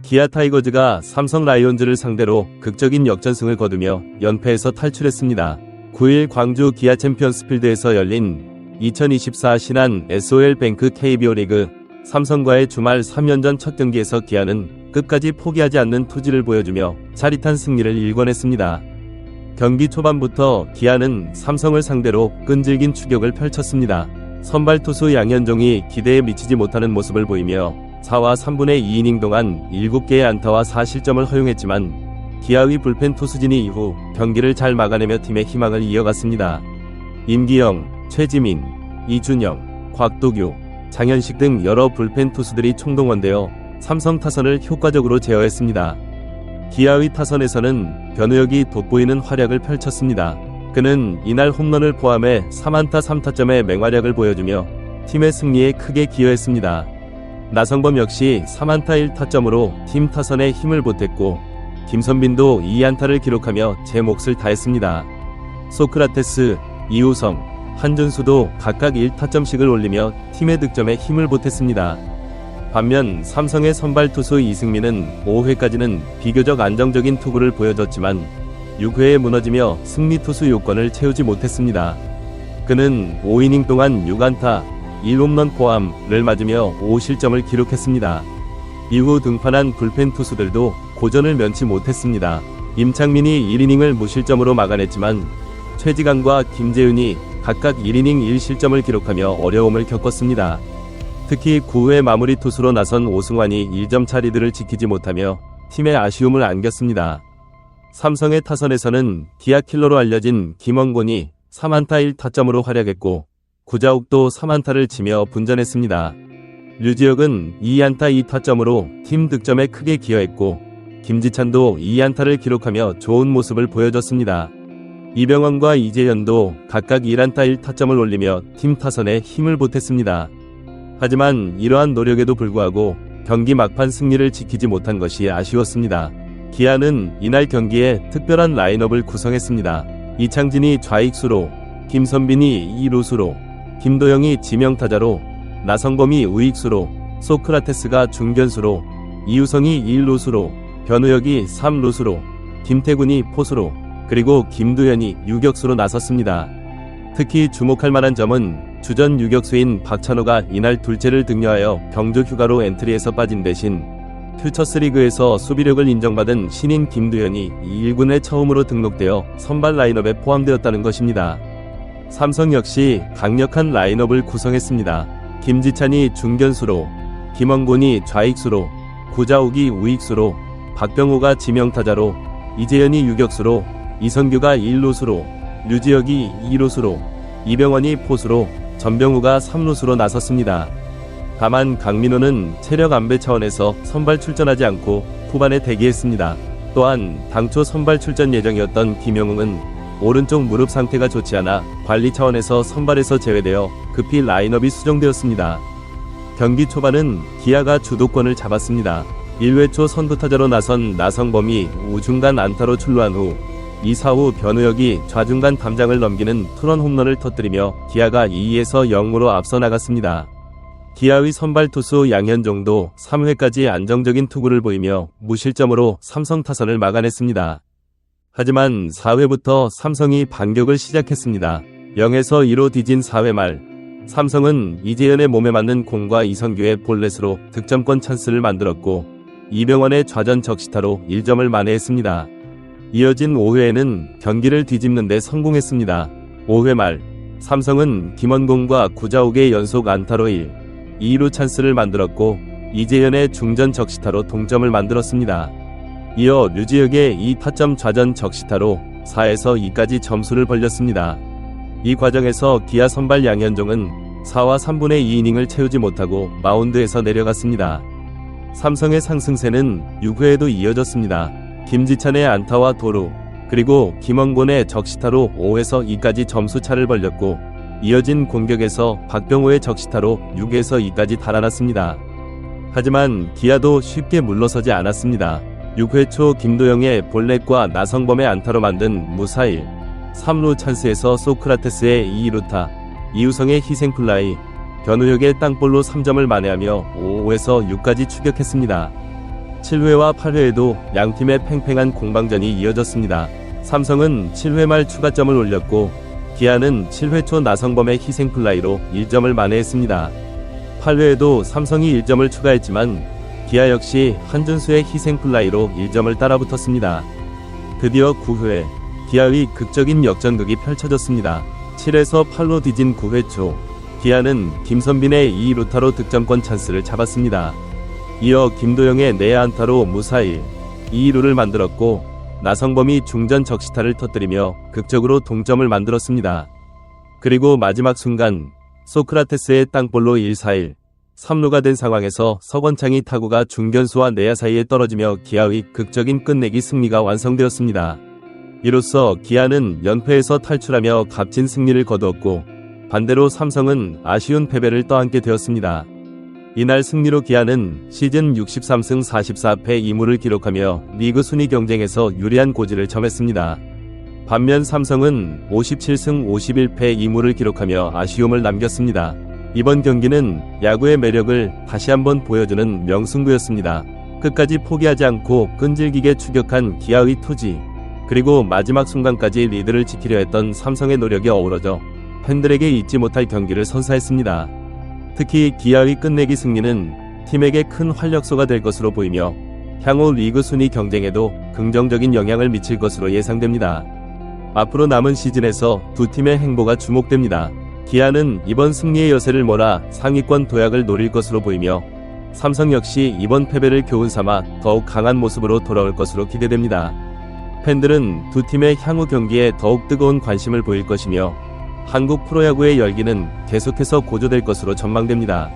기아 타이거즈가 삼성 라이온즈를 상대로 극적인 역전승을 거두며 연패에서 탈출했습니다. 9일 광주 기아 챔피언스필드에서 열린 2024 신한 SOL뱅크 KBO 리그 삼성과의 주말 3연전 첫 경기에서 기아는 끝까지 포기하지 않는 투지를 보여주며 짜릿한 승리를 일궈냈습니다. 경기 초반부터 기아는 삼성을 상대로 끈질긴 추격을 펼쳤습니다. 선발 투수 양현종이 기대에 미치지 못하는 모습을 보이며 4와 3분의 2이닝 동안 7개의 안타와 4실점을 허용했지만 기아의 불펜 투수진이 이후 경기를 잘 막아내며 팀의 희망을 이어갔습니다. 임기영, 최지민, 이준영, 곽도규, 장현식 등 여러 불펜 투수들이 총동원되어 삼성 타선을 효과적으로 제어했습니다. 기아의 타선에서는 변우혁이 돋보이는 활약을 펼쳤습니다. 그는 이날 홈런을 포함해 3안타 3타점의 맹활약을 보여주며 팀의 승리에 크게 기여했습니다. 나성범 역시 3안타 1타점으로 팀 타선에 힘을 보탰고 김선빈도 2안타를 기록하며 제 몫을 다했습니다. 소크라테스, 이우성, 한준수도 각각 1타점씩을 올리며 팀의 득점에 힘을 보탰습니다. 반면 삼성의 선발 투수 이승민은 5회까지는 비교적 안정적인 투구를 보여줬지만 6회에 무너지며 승리 투수 요건을 채우지 못했습니다. 그는 5이닝 동안 6안타 1홈런 포함을 맞으며 5실점을 기록했습니다. 이후 등판한 불펜 투수들도 고전을 면치 못했습니다. 임창민이 1이닝을 무실점으로 막아냈지만 최지강과 김재윤이 각각 1이닝 1실점을 기록하며 어려움을 겪었습니다. 특히 9회 마무리 투수로 나선 오승환이 1점차 리드를 지키지 못하며 팀의 아쉬움을 안겼습니다. 삼성의 타선에서는 기아 킬러로 알려진 김원곤이 3안타 1타점으로 활약했고 구자욱도 3안타를 치며 분전했습니다. 류지혁은 2안타 2타점으로 팀 득점에 크게 기여했고 김지찬도 2안타를 기록하며 좋은 모습을 보여줬습니다. 이병헌과 이재현도 각각 1안타 1타점을 올리며 팀 타선에 힘을 보탰습니다. 하지만 이러한 노력에도 불구하고 경기 막판 승리를 지키지 못한 것이 아쉬웠습니다. 기아는 이날 경기에 특별한 라인업을 구성했습니다. 이창진이 좌익수로, 김선빈이 2루수로, 김도영이 지명타자로, 나성범이 우익수로, 소크라테스가 중견수로, 이우성이 1루수로, 변우혁이 3루수로, 김태군이 포수로, 그리고 김두현이 유격수로 나섰습니다. 특히 주목할 만한 점은 주전 유격수인 박찬호가 이날 둘째를 등려하여 경주 휴가로 엔트리에서 빠진 대신 퓨처스리그에서 수비력을 인정받은 신인 김두현이 1군에 처음으로 등록되어 선발 라인업에 포함되었다는 것입니다. 삼성 역시 강력한 라인업을 구성했습니다. 김지찬이 중견수로, 김원곤이 좌익수로, 구자욱이 우익수로, 박병호가 지명타자로, 이재현이 유격수로, 이성규가 1루수로, 류지혁이 2루수로, 이병헌이 포수로, 전병우가 3루수로 나섰습니다. 다만 강민호는 체력 안배 차원에서 선발 출전하지 않고 후반에 대기했습니다. 또한 당초 선발 출전 예정이었던 김영웅은 오른쪽 무릎 상태가 좋지 않아 관리 차원에서 선발에서 제외되어 급히 라인업이 수정되었습니다. 경기 초반은 기아가 주도권을 잡았습니다. 1회 초 선두타자로 나선 나성범이 우중간 안타로 출루한 후 2사 후 변우혁이 좌중간 담장을 넘기는 투런 홈런을 터뜨리며 기아가 2에서 0으로 앞서 나갔습니다. 기아의 선발 투수 양현종도 3회까지 안정적인 투구를 보이며 무실점으로 삼성 타선을 막아냈습니다. 하지만 4회부터 삼성이 반격을 시작했습니다. 0에서 2로 뒤진 4회 말 삼성은 이재현의 몸에 맞는 공과 이성규의 볼넷으로 득점권 찬스를 만들었고 이병헌의 좌전 적시타로 1점을 만회했습니다. 이어진 5회에는 경기를 뒤집는 데 성공했습니다. 5회 말 삼성은 김원곤과 구자욱의 연속 안타로 1, 2루 찬스를 만들었고 이재현의 중전 적시타로 동점을 만들었습니다. 이어 류지혁의 2타점 좌전 적시타로 4에서 2까지 점수를 벌렸습니다. 이 과정에서 기아 선발 양현종은 4와 3분의 2이닝을 채우지 못하고 마운드에서 내려갔습니다. 삼성의 상승세는 6회에도 이어졌습니다. 김지찬의 안타와 도루, 그리고 김원곤의 적시타로 5에서 2까지 점수차를 벌렸고 이어진 공격에서 박병호의 적시타로 6에서 2까지 달아났습니다. 하지만 기아도 쉽게 물러서지 않았습니다. 6회 초 김도영의 볼넷과 나성범의 안타로 만든 무사 1, 3루 찬스에서 소크라테스의 2루타, 이우성의 희생플라이, 변우혁의 땅볼로 3점을 만회하며 5에서 6까지 추격했습니다. 7회와 8회에도 양팀의 팽팽한 공방전이 이어졌습니다. 삼성은 7회 말 추가점을 올렸고 기아는 7회 초 나성범의 희생플라이로 1점을 만회했습니다. 8회에도 삼성이 1점을 추가했지만 기아 역시 한준수의 희생플라이로 1점을 따라붙었습니다. 드디어 9회 기아의 극적인 역전극이 펼쳐졌습니다. 7에서 8로 뒤진 9회 초 기아는 김선빈의 2루타로 득점권 찬스를 잡았습니다. 이어 김도영의 내야안타로 무사히 2루를 만들었고 나성범이 중전 적시타를 터뜨리며 극적으로 동점을 만들었습니다. 그리고 마지막 순간 소크라테스의 땅볼로 1-4-1 3루가 된 상황에서 서건창이 타구가 중견수와 내야 사이에 떨어지며 기아의 극적인 끝내기 승리가 완성되었습니다. 이로써 기아는 연패에서 탈출하며 값진 승리를 거두었고 반대로 삼성은 아쉬운 패배를 떠안게 되었습니다. 이날 승리로 기아는 시즌 63승 44패 2무를 기록하며 리그 순위 경쟁에서 유리한 고지를 점했습니다. 반면 삼성은 57승 51패 2무를 기록하며 아쉬움을 남겼습니다. 이번 경기는 야구의 매력을 다시 한번 보여주는 명승부였습니다. 끝까지 포기하지 않고 끈질기게 추격한 기아의 투지, 그리고 마지막 순간까지 리드를 지키려 했던 삼성의 노력이 어우러져 팬들에게 잊지 못할 경기를 선사했습니다. 특히 기아의 끝내기 승리는 팀에게 큰 활력소가 될 것으로 보이며 향후 리그 순위 경쟁에도 긍정적인 영향을 미칠 것으로 예상됩니다. 앞으로 남은 시즌에서 두 팀의 행보가 주목됩니다. 기아는 이번 승리의 여세를 몰아 상위권 도약을 노릴 것으로 보이며 삼성 역시 이번 패배를 교훈 삼아 더욱 강한 모습으로 돌아올 것으로 기대됩니다. 팬들은 두 팀의 향후 경기에 더욱 뜨거운 관심을 보일 것이며 한국 프로야구의 열기는 계속해서 고조될 것으로 전망됩니다.